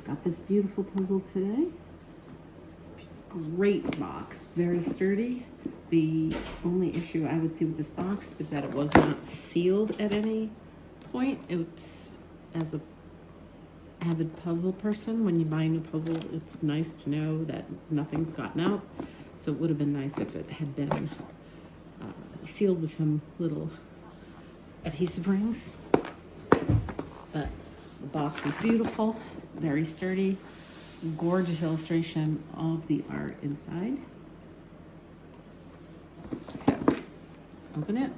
Got this beautiful puzzle today. Great box, very sturdy. The only issue I would see with this box is that it was not sealed at any point. It's, as a avid puzzle person, when you buy a new puzzle, it's nice to know that nothing's gotten out. So it would have been nice if it had been sealed with some little adhesive rings. But the box is beautiful, very sturdy, gorgeous illustration of the art inside. So, open it.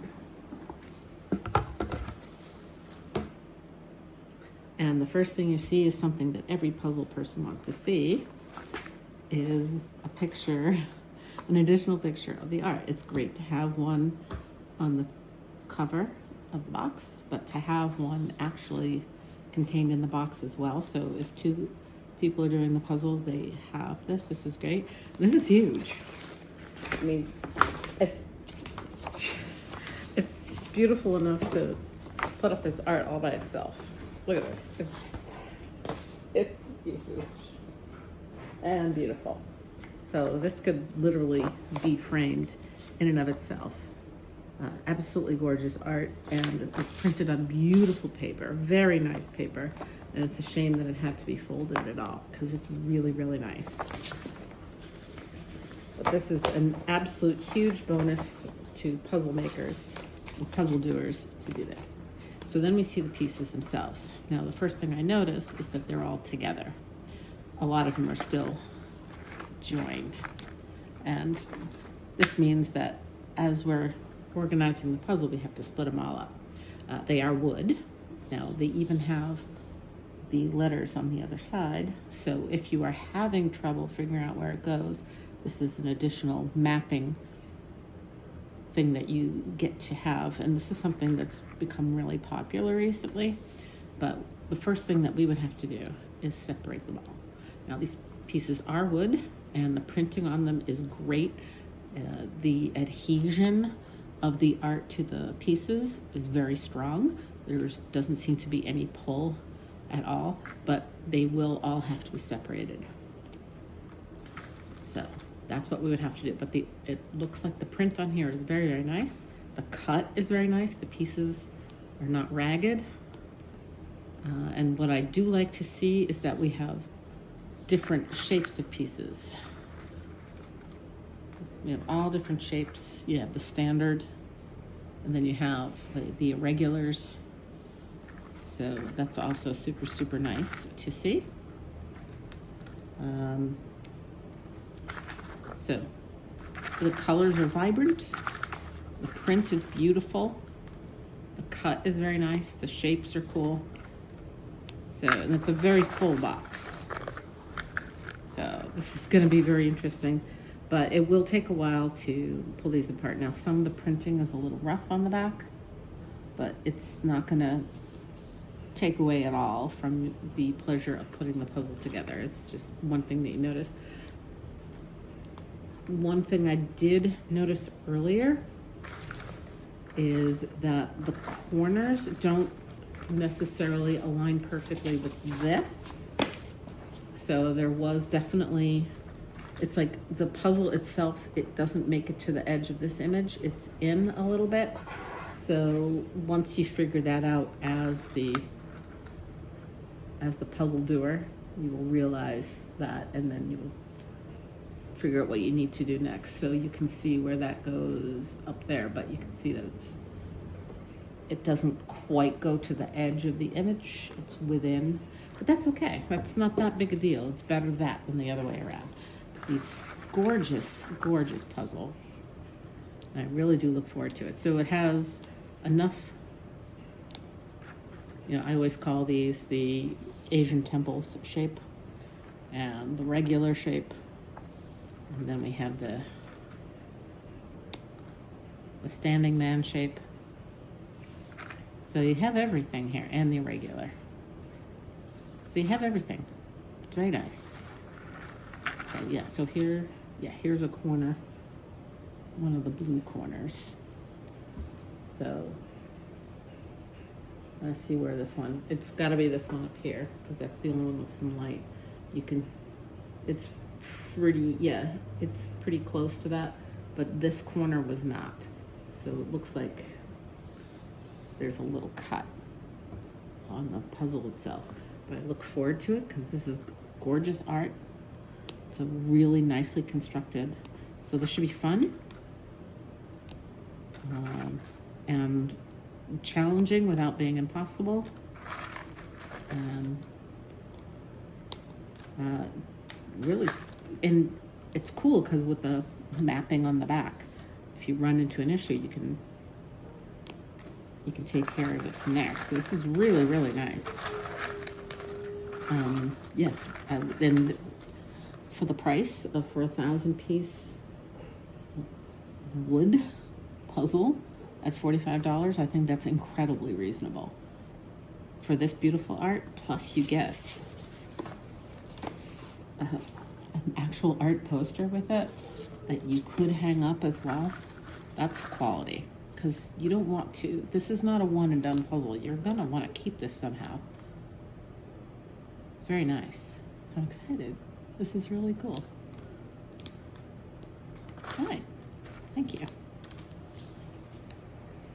And the first thing you see is something that every puzzle person wants to see, is a picture, an additional picture of the art. It's great to have one on the cover of the box, but to have one actually contained in the box as well. So if two people are doing the puzzle, they have this. This is great. This is huge. I mean, it's beautiful enough to put up this art all by itself. Look at this. It's huge and beautiful. So this could literally be framed in and of itself. Absolutely gorgeous art, and it's printed on beautiful paper, very nice paper. And it's a shame that it had to be folded at all, because it's really, really nice. But this is an absolute huge bonus to puzzle makers and puzzle doers to do this. So then we see the pieces themselves. Now, the first thing I notice is that they're all together. A lot of them are still joined. And this means that as we're organizing the puzzle, we have to split them all up. They are wood. Now, they even have the letters on the other side. So if you are having trouble figuring out where it goes, this is an additional mapping thing that you get to have. And this is something that's become really popular recently. But the first thing that we would have to do is separate them all. Now, these pieces are wood, and the printing on them is great. The adhesion of the art to the pieces is very strong. There doesn't seem to be any pull at all, but they will all have to be separated. So that's what we would have to do. But it looks like the print on here is very, very nice. The cut is very nice. The pieces are not ragged. And what I do like to see is that we have different shapes of pieces. You have all different shapes. You have the standard, and then you have the irregulars. So that's also super, super nice to see. So the colors are vibrant. The print is beautiful. The cut is very nice. The shapes are cool. So, and it's a very full box. So this is going to be very interesting. But it will take a while to pull these apart. Now, some of the printing is a little rough on the back, but it's not going to take away at all from the pleasure of putting the puzzle together. It's just one thing that you notice. One thing I did notice earlier is that the corners don't necessarily align perfectly with this. So there was definitely, it's like the puzzle itself, it doesn't make it to the edge of this image. It's in a little bit. So once you figure that out as the puzzle doer, you will realize that, and then you will figure out what you need to do next. So you can see where that goes up there, but you can see that it doesn't quite go to the edge of the image. It's within, but that's okay. That's not that big a deal. It's better that than the other way around. These gorgeous, gorgeous puzzle. And I really do look forward to it. So it has enough, I always call these the Asian temples shape and the regular shape. And then we have the standing man shape. So you have everything here, and the irregular. So you have everything. It's very nice. So yeah, so here's a corner, one of the blue corners. So let's see where this one, it's got to be this one up here, because that's the only one with some light. You can, it's pretty, yeah, it's pretty close to that, but this corner was not. So it looks like there's a little cut on the puzzle itself. But I look forward to it because this is gorgeous art. It's a really nicely constructed. So this should be fun and challenging without being impossible. And really, and it's cool because with the mapping on the back, if you run into an issue, you can take care of it from there. So this is really, really nice. Yes, and for the price of for a 1,000-piece wood puzzle at $45, I think that's incredibly reasonable for this beautiful art. Plus, you get an actual art poster with it that you could hang up as well. That's quality, because you don't want to. This is not a one and done puzzle. You're gonna want to keep this somehow. Very nice. So I'm excited. This is really cool. All right. Thank you.